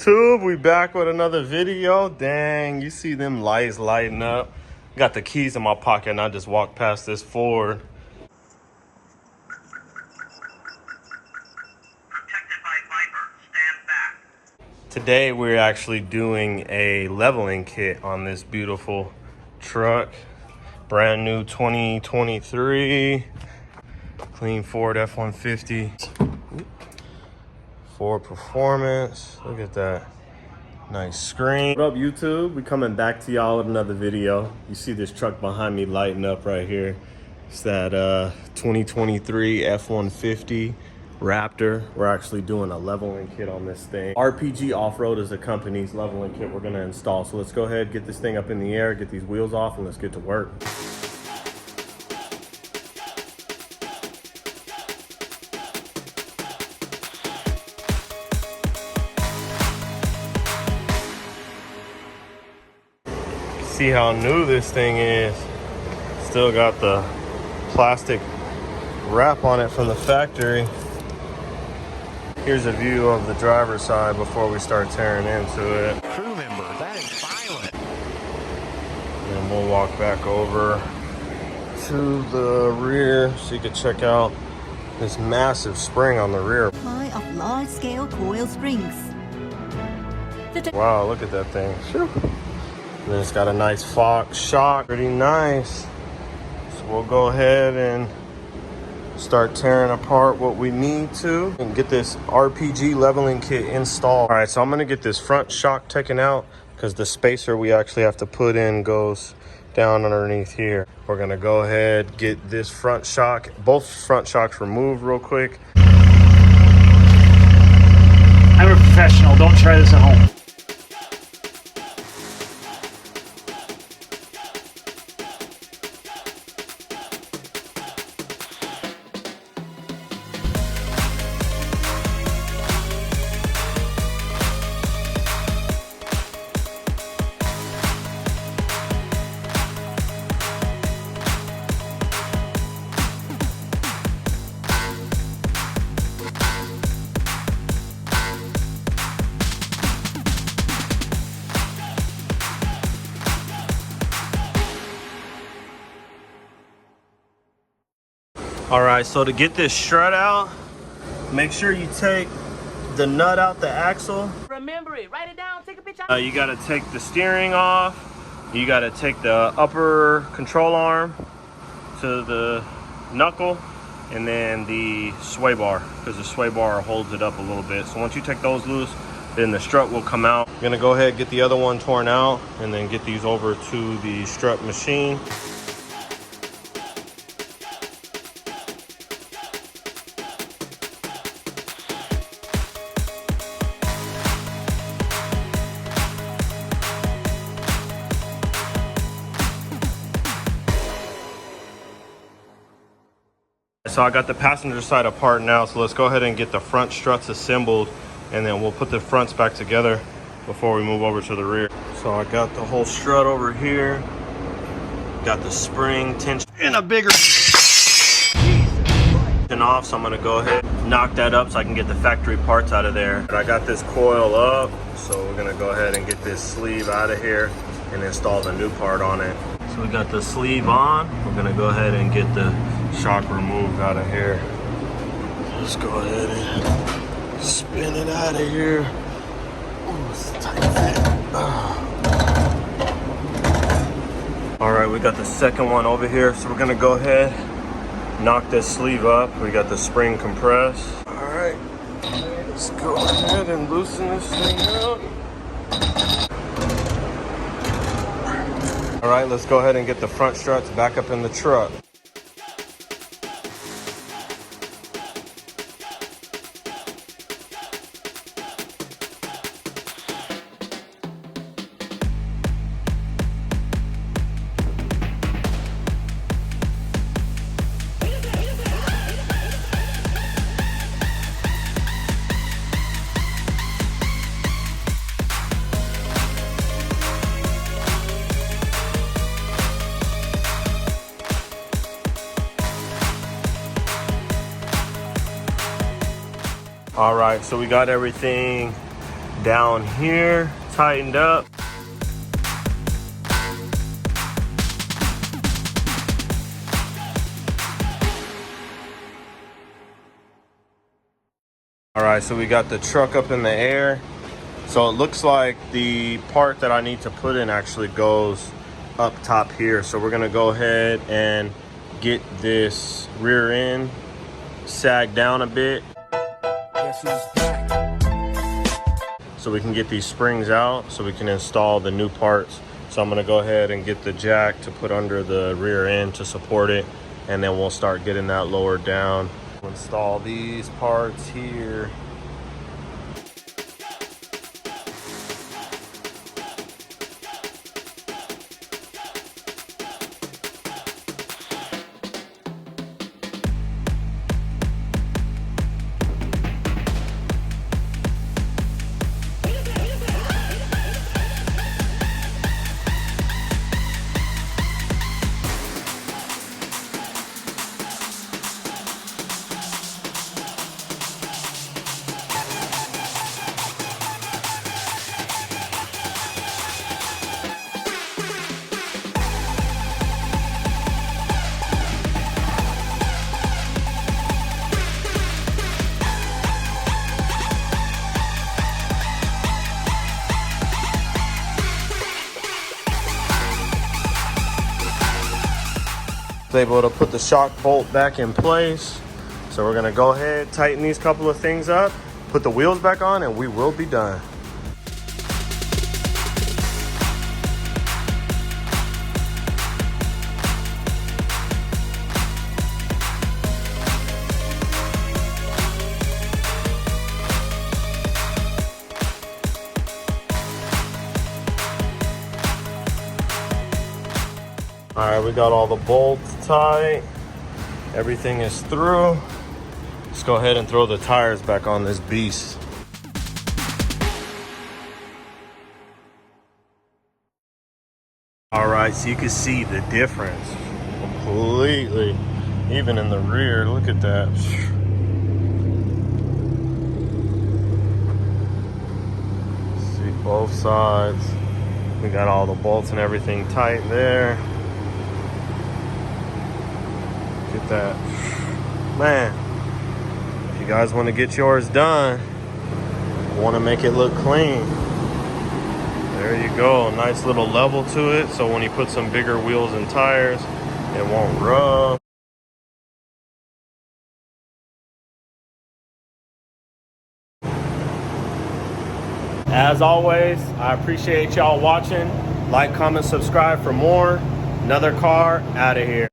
YouTube? We back with another video. Dang, you see them lights lighting up. Got the keys in my pocket and I just walked past this Ford. Protected by Viper, stand back. Today we're actually doing a leveling kit on this beautiful truck. Brand new 2023 clean Ford F150. Ford Performance. Look at that. Nice screen. What up, YouTube? We coming back to y'all with another video. You see this truck behind me lighting up right here. It's that 2023 F150 Raptor. We're actually doing a leveling kit on this thing. RPG Off-Road is the company's leveling kit we're gonna install. So let's go ahead, get this thing up in the air, get these wheels off, and let's get to work. See how new this thing is. Still got the plastic wrap on it from the factory. Here's a view of the driver's side before we start tearing into it. Crew member, that is violent. And we'll walk back over to the rear so you can check out this massive spring on the rear. Supply of large-scale coil springs. Wow, look at that thing. Shoo. And then it's got a nice Fox shock, pretty nice. So we'll go ahead and start tearing apart what we need to and get this RPG leveling kit installed. All right, so I'm gonna get this front shock taken out because the spacer we actually have to put in goes down underneath here. We're gonna go ahead, get this front shock, both front shocks removed real quick. I'm a professional, don't try this at home. All right, so to get this strut out, make sure you take the nut out the axle. Remember it, write it down, take a picture. You gotta take the steering off. You gotta take the upper control arm to the knuckle, and then the sway bar, because the sway bar holds it up a little bit. So once you take those loose, then the strut will come out. I'm gonna go ahead and get the other one torn out and then get these over to the strut machine. So I got the passenger side apart now, so let's go ahead and get the front struts assembled, and then we'll put the fronts back together before we move over to the rear. So I got the whole strut over here, got the spring tension and a bigger off, so I'm gonna go ahead and knock that up so I can get the factory parts out of there. And I got this coil up, so we're gonna go ahead and get this sleeve out of here and install the new part on it. So we got the sleeve on. We're gonna go ahead and get the shock removed out of here. Let's go ahead and spin it out of here. Ooh, it's a tight fit. All right, we got the second one over here. So we're gonna go ahead, knock this sleeve up. We got the spring compressed. All right, let's go ahead and loosen this thing out. All right, let's go ahead and get the front struts back up in the truck. All right, so we got everything down here tightened up. All right, so we got the truck up in the air. So it looks like the part that I need to put in actually goes up top here. So we're gonna go ahead and get this rear end sag down a bit. So we can get these springs out so we can install the new parts. So I'm gonna go ahead and get the jack to put under the rear end to support it, and then we'll start getting that lowered down. We'll install these parts here. Able to put the shock bolt back in place. So we're gonna go ahead, tighten these couple of things up, put the wheels back on, and we will be done. All right, we got all the bolts tight. Everything is through. Let's go ahead and throw the tires back on this beast. All right, so you can see the difference completely. Even in the rear, look at that. See both sides. We got all the bolts and everything tight there. Get that. Man, if you guys want to get yours done, want to make it look clean, there you go. Nice little level to it, so when you put some bigger wheels and tires, it won't rub. As always, I appreciate y'all watching. Like, comment, subscribe for more. Another car out of here.